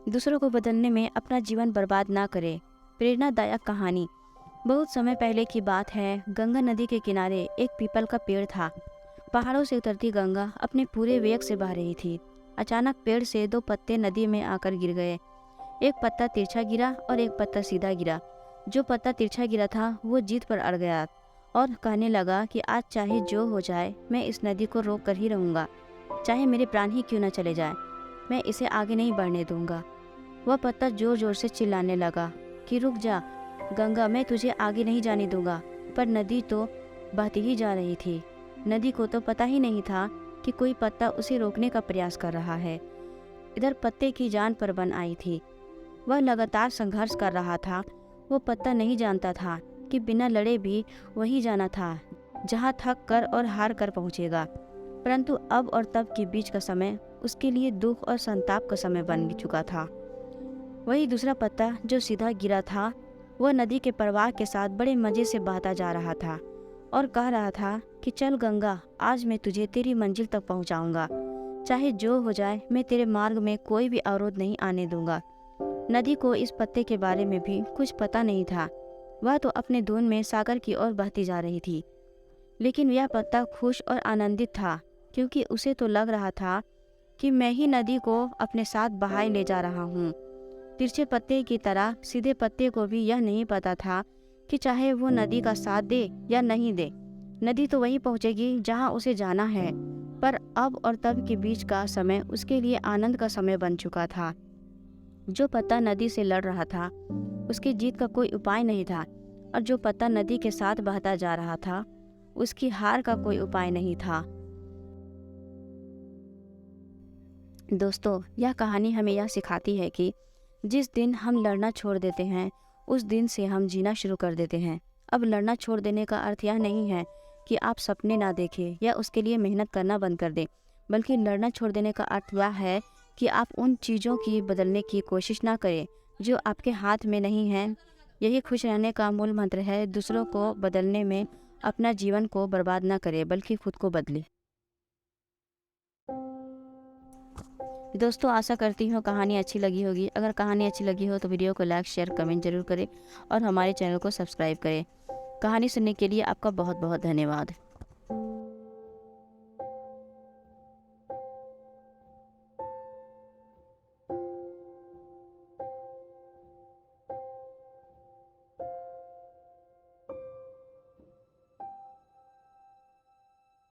दूसरों को बदलने में अपना जीवन बर्बाद ना करें। प्रेरणादायक कहानी। बहुत समय पहले की बात है। गंगा नदी के किनारे एक पीपल का पेड़ था। पहाड़ों से उतरती गंगा अपने पूरे वेग से बह रही थी। अचानक पेड़ से दो पत्ते नदी में आकर गिर गए। एक पत्ता तिरछा गिरा और एक पत्ता सीधा गिरा। जो पत्ता तिरछा गिरा था वो जीत पर अड़ गया और कहने लगा कि आज चाहे जो हो जाए मैं इस नदी को रोक कर ही रहूँगा। चाहे मेरे प्राण ही क्यों न चले जाए, मैं इसे आगे नहीं बढ़ने दूंगा। वह पत्ता जोर जोर से चिल्लाने लगा कि रुक जा गंगा, मैं तुझे आगे नहीं जाने दूंगा। पर नदी तो बहती ही जा रही थी। नदी को तो पता ही नहीं था कि कोई पत्ता उसे रोकने का प्रयास कर रहा है। इधर पत्ते की जान पर बन आई थी। वह लगातार संघर्ष कर रहा था। वो पत्ता नहीं जानता था कि बिना लड़े भी वही जाना था जहाँ थक कर और हार कर पहुँचेगा। परंतु अब और तब के बीच का समय उसके लिए दुख और संताप का समय बन चुका था। वही दूसरा पत्ता जो सीधा गिरा था, वह नदी के प्रवाह के साथ बड़े मजे से बहता जा रहा था और कह रहा था कि चल गंगा, आज मैं तुझे तेरी मंजिल तक पहुंचाऊंगा। चाहे जो हो जाए मैं तेरे मार्ग में कोई भी अवरोध नहीं आने दूंगा। नदी को इस पत्ते के बारे में भी कुछ पता नहीं था। वह तो अपने धुन में सागर की ओर बहती जा रही थी। लेकिन यह पत्ता खुश और आनंदित था, क्योंकि उसे तो लग रहा था कि मैं ही नदी को अपने साथ बहाए ले जा रहा हूँ। तिरछे पत्ते की तरह सीधे पत्ते को भी यह नहीं पता था कि चाहे वो नदी का साथ दे या नहीं दे, नदी तो वहीं पहुँचेगी जहाँ उसे जाना है। पर अब और तब के बीच का समय उसके लिए आनंद का समय बन चुका था। जो पत्ता नदी से लड़ रहा था उसकी जीत का कोई उपाय नहीं था, और जो पत्ता नदी के साथ बहता जा रहा था उसकी हार का कोई उपाय नहीं था। दोस्तों, यह कहानी हमें यह सिखाती है कि जिस दिन हम लड़ना छोड़ देते हैं उस दिन से हम जीना शुरू कर देते हैं। अब लड़ना छोड़ देने का अर्थ यह नहीं है कि आप सपने ना देखें या उसके लिए मेहनत करना बंद कर दें, बल्कि लड़ना छोड़ देने का अर्थ यह है कि आप उन चीज़ों की बदलने की कोशिश ना करें जो आपके हाथ में नहीं हैं। यही खुश रहने का मूल मंत्र है। दूसरों को बदलने में अपना जीवन को बर्बाद ना करें, बल्कि खुद को बदलें। दोस्तों, आशा करती हूँ कहानी अच्छी लगी होगी। अगर कहानी अच्छी लगी हो तो वीडियो को लाइक, शेयर, कमेंट जरूर करें और हमारे चैनल को सब्सक्राइब करें। कहानी सुनने के लिए आपका बहुत बहुत धन्यवाद।